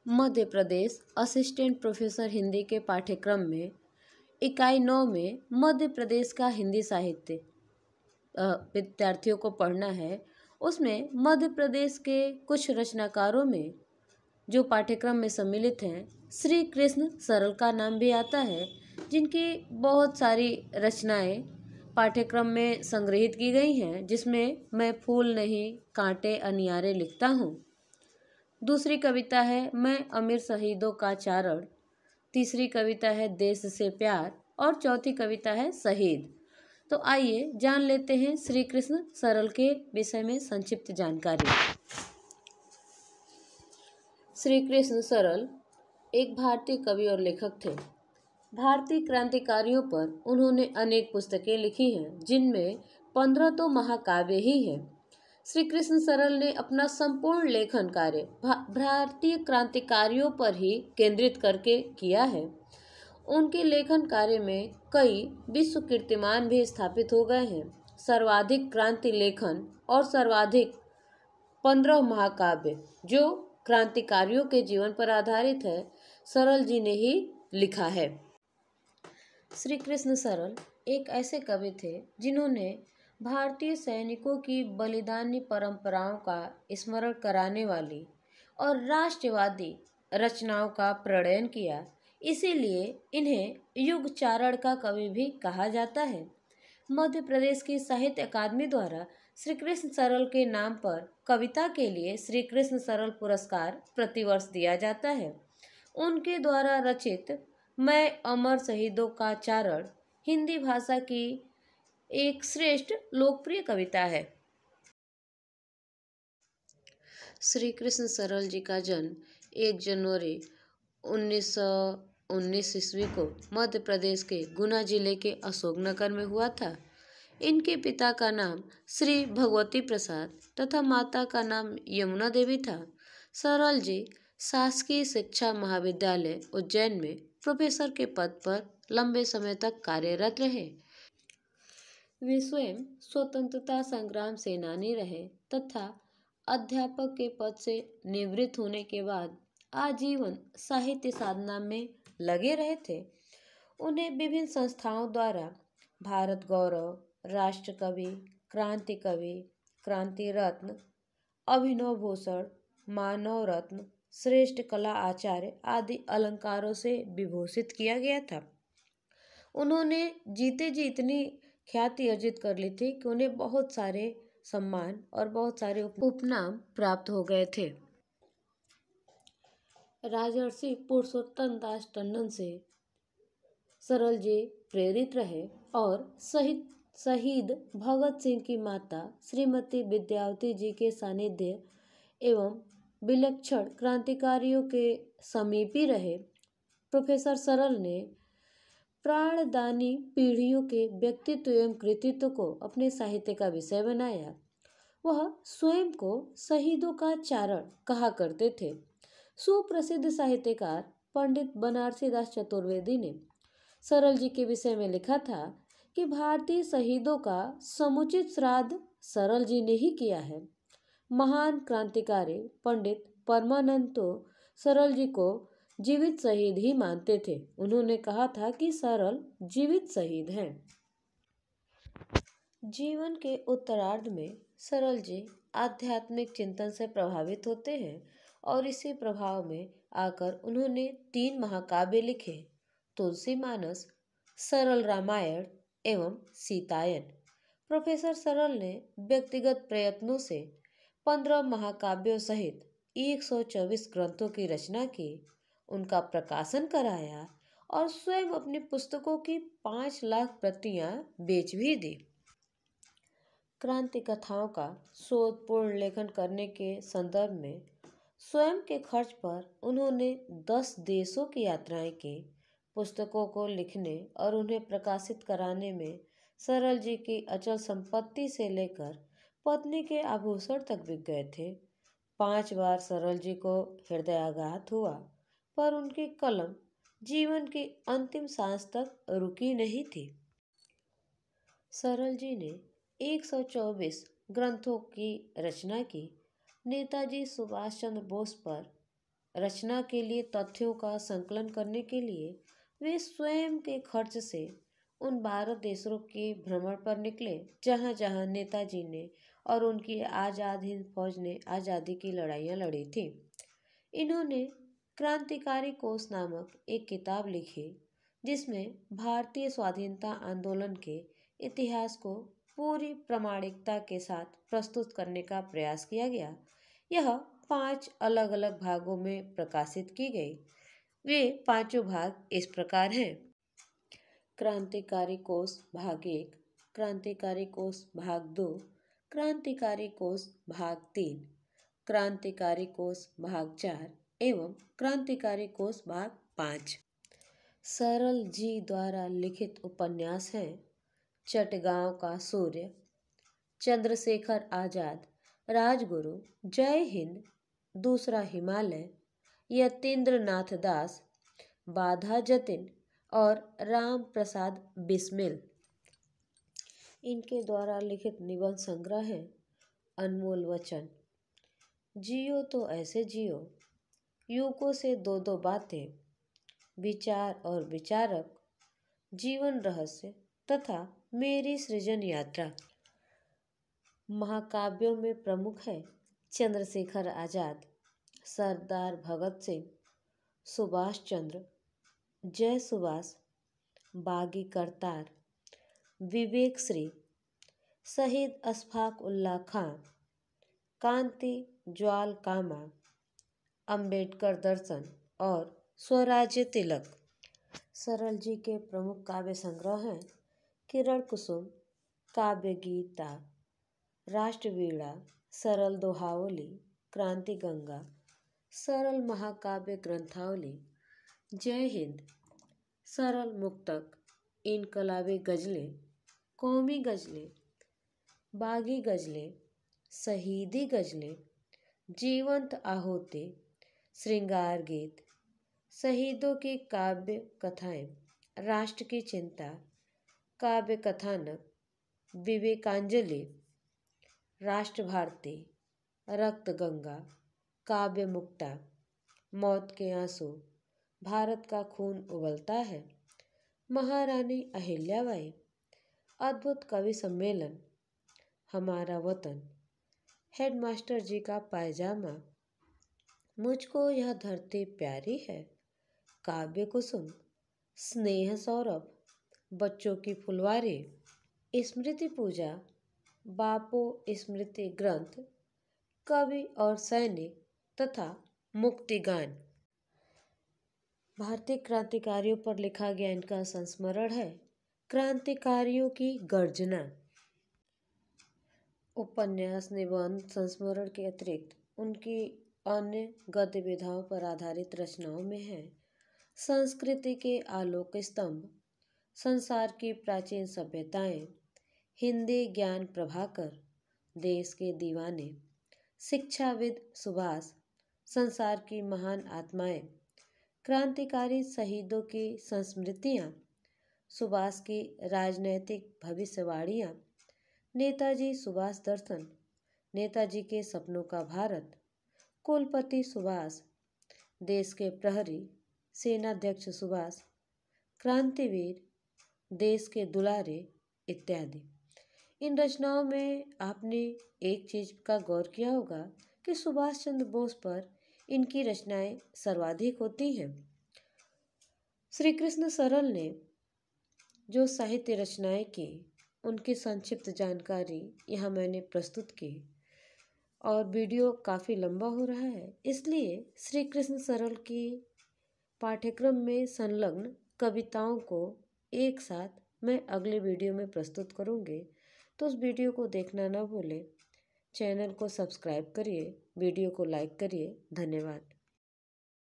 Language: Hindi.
मध्य प्रदेश असिस्टेंट प्रोफेसर हिंदी के पाठ्यक्रम में इकाई 9 में मध्य प्रदेश का हिंदी साहित्य विद्यार्थियों को पढ़ना है। उसमें मध्य प्रदेश के कुछ रचनाकारों में जो पाठ्यक्रम में सम्मिलित हैं, श्री कृष्ण सरल का नाम भी आता है, जिनकी बहुत सारी रचनाएं पाठ्यक्रम में संग्रहित की गई हैं, जिसमें मैं फूल नहीं कांटे अनियारे लिखता हूँ। दूसरी कविता है मैं अमीर शहीदों का चारण, तीसरी कविता है देश से प्यार और चौथी कविता है शहीद। तो आइए जान लेते हैं श्री कृष्ण सरल के विषय में संक्षिप्त जानकारी। श्री कृष्ण सरल एक भारतीय कवि और लेखक थे। भारतीय क्रांतिकारियों पर उन्होंने अनेक पुस्तकें लिखी हैं, जिनमें 15 तो महाकाव्य ही हैं। श्री कृष्ण सरल ने अपना संपूर्ण लेखन कार्य भारतीय क्रांतिकारियों पर ही केंद्रित करके किया है। उनके लेखन कार्य में कई विश्व कीर्तिमान भी स्थापित हो गए हैं। सर्वाधिक क्रांति लेखन और सर्वाधिक 15 महाकाव्य जो क्रांतिकारियों के जीवन पर आधारित है, सरल जी ने ही लिखा है। श्री कृष्ण सरल एक ऐसे कवि थे जिन्होंने भारतीय सैनिकों की बलिदानी परंपराओं का स्मरण कराने वाली और राष्ट्रवादी रचनाओं का प्रणयन किया। इसीलिए इन्हें युगचारण का कवि भी कहा जाता है। मध्य प्रदेश की साहित्य अकादमी द्वारा श्री कृष्ण सरल के नाम पर कविता के लिए श्री कृष्ण सरल पुरस्कार प्रतिवर्ष दिया जाता है। उनके द्वारा रचित मैं अमर शहीदों का चारण हिंदी भाषा की एक श्रेष्ठ लोकप्रिय कविता है। श्री कृष्ण सरल जी का जन्म 1 जनवरी 1919 ईस्वी को मध्य प्रदेश के गुना जिले के अशोकनगर में हुआ था। इनके पिता का नाम श्री भगवती प्रसाद तथा माता का नाम यमुना देवी था। सरल जी शासकीय शिक्षा महाविद्यालय उज्जैन में प्रोफेसर के पद पर लंबे समय तक कार्यरत रहे। वे स्वयं स्वतंत्रता संग्राम सेनानी रहे तथा अध्यापक के पद से निवृत्त होने के बाद आजीवन साहित्य साधना में लगे रहे थे। उन्हें विभिन्न संस्थाओं द्वारा भारत गौरव, राष्ट्र कवि, क्रांति कवि, क्रांति रत्न, अभिनव भूषण, मानव रत्न, श्रेष्ठ कला आचार्य आदि अलंकारों से विभूषित किया गया था। उन्होंने जीते जी इतनी ख्याति अर्जित कर ली थी कि उन्हें बहुत सारे सम्मान और बहुत सारे उपनाम प्राप्त हो गए थे। राजर्षि पुरुषोत्तम दास टंडन से सरल जी प्रेरित रहे और शहीद भगत सिंह की माता श्रीमती विद्यावती जी के सानिध्य एवं विलक्षण क्रांतिकारियों के समीपी रहे। प्रोफेसर सरल ने प्राणदानी पीढ़ियों के व्यक्तित्व एवं कृतित्व को अपने साहित्य का विषय बनाया। वह स्वयं को शहीदों का चारण कहा करते थे। सुप्रसिद्ध साहित्यकार पंडित बनारसी दास चतुर्वेदी ने सरल जी के विषय में लिखा था कि भारतीय शहीदों का समुचित श्राद्ध सरल जी ने ही किया है। महान क्रांतिकारी पंडित परमानंद तो सरल जी को जीवित शहीद ही मानते थे। उन्होंने कहा था कि सरल जीवित शहीद हैं। जीवन के उत्तरार्ध में सरल जी आध्यात्मिक चिंतन से प्रभावित होते हैं और इसी प्रभाव में आकर उन्होंने 3 महाकाव्य लिखे, तुलसी मानस, सरल रामायण एवं सीतायन। प्रोफेसर सरल ने व्यक्तिगत प्रयत्नों से 15 महाकाव्यों सहित 124 ग्रंथों की रचना की, उनका प्रकाशन कराया और स्वयं अपनी पुस्तकों की 5 लाख प्रतियां बेच भी दी। क्रांति कथाओं का शोधपूर्ण लेखन करने के संदर्भ में स्वयं के खर्च पर उन्होंने 10 देशों की यात्राएं की। पुस्तकों को लिखने और उन्हें प्रकाशित कराने में सरल जी की अचल संपत्ति से लेकर पत्नी के आभूषण तक बिक गए थे। 5 बार सरल जी को हृदयाघात हुआ, पर उनकी कलम जीवन की अंतिम सांस तक रुकी नहीं थी। सरल जी ने 124 ग्रंथों की रचना की। नेताजी सुभाष चंद्र बोस पर रचना के लिए तथ्यों का संकलन करने के लिए वे स्वयं के खर्च से उन 12 देशों के भ्रमण पर निकले जहाँ जहाँ नेताजी ने और उनकी आज़ाद हिंद फौज ने आज़ादी की लड़ाइयाँ लड़ी थी। इन्होंने क्रांतिकारी कोश नामक एक किताब लिखी जिसमें भारतीय स्वाधीनता आंदोलन के इतिहास को पूरी प्रामाणिकता के साथ प्रस्तुत करने का प्रयास किया गया। यह 5 अलग अलग भागों में प्रकाशित की गई। वे पांचों भाग इस प्रकार हैं। क्रांतिकारी कोश भाग 1, क्रांतिकारी कोश भाग 2, क्रांतिकारी कोश भाग 3, क्रांतिकारी कोश भाग 4 एवं क्रांतिकारी कोश भाग 5। सरल जी द्वारा लिखित उपन्यास हैं चटगांव का सूर्य, चंद्रशेखर आजाद, राजगुरु, जय हिंद, दूसरा हिमालय, यतीन्द्र नाथ दास, बाधा जतिन और राम प्रसाद बिस्मिल। इनके द्वारा लिखित निबंध संग्रह है अनमोल वचन, जियो तो ऐसे जियो, युगों से 2-2 बातें, विचार और विचारक, जीवन रहस्य तथा मेरी सृजन यात्रा। महाकाव्यों में प्रमुख है चंद्रशेखर आजाद, सरदार भगत सिंह, सुभाष चंद्र, जय सुभाष, बागी करतार, विवेक श्री, शहीद अशफाक उल्लाह खां, कांति ज्वाल कामा, अंबेडकर दर्शन और स्वराज्य तिलक। सरल जी के प्रमुख काव्य संग्रह हैं किरण कुसुम, काव्य गीता, राष्ट्रवीणा, सरल दोहावली, क्रांति गंगा, सरल महाकाव्य ग्रंथावली, जय हिंद, सरल मुक्तक, इनकलाबी गजलें, कौमी गजलें, बागी गजलें, शहीदी गजलें, जीवंत आहुति, श्रृंगार गीत, शहीदों की काव्य कथाएं, राष्ट्र की चिंता, काव्य कथानक, विवेकांजलि, राष्ट्र भारती, रक्त गंगा, काव्य मुक्ता, मौत के आंसू, भारत का खून उबलता है, महारानी अहिल्याबाई, अद्भुत कवि सम्मेलन, हमारा वतन, हेडमास्टर जी का पायजामा, मुझको यह धरती प्यारी है, काव्य कुसुम, स्नेह सौरभ, बच्चों की फुलवारी, स्मृति पूजा, बापू स्मृति ग्रंथ, कवि और सैनिक तथा मुक्तिगान। भारतीय क्रांतिकारियों पर लिखा गया इनका संस्मरण है क्रांतिकारियों की गर्जना। उपन्यास, निबंध, संस्मरण के अतिरिक्त उनकी अन्य गतिविधियों पर आधारित रचनाओं में है संस्कृति के आलोक स्तंभ, संसार की प्राचीन सभ्यताएं, हिंदी ज्ञान प्रभाकर, देश के दीवाने, शिक्षाविद सुभाष, संसार की महान आत्माएं, क्रांतिकारी शहीदों की संस्मृतियां, सुभाष की राजनैतिक भविष्यवाणियां, नेताजी सुभाष दर्शन, नेताजी के सपनों का भारत, कुलपति सुभाष, देश के प्रहरी, सेनाध्यक्ष सुभाष, क्रांतिवीर, देश के दुलारे इत्यादि। इन रचनाओं में आपने एक चीज का गौर किया होगा कि सुभाष चंद्र बोस पर इनकी रचनाएं सर्वाधिक होती हैं। श्री कृष्ण सरल ने जो साहित्य रचनाएं की उनकी संक्षिप्त जानकारी यहाँ मैंने प्रस्तुत की और वीडियो काफ़ी लंबा हो रहा है, इसलिए श्री कृष्ण सरल की पाठ्यक्रम में संलग्न कविताओं को एक साथ मैं अगले वीडियो में प्रस्तुत करूँगी। तो उस वीडियो को देखना ना भूलें। चैनल को सब्सक्राइब करिए, वीडियो को लाइक करिए। धन्यवाद।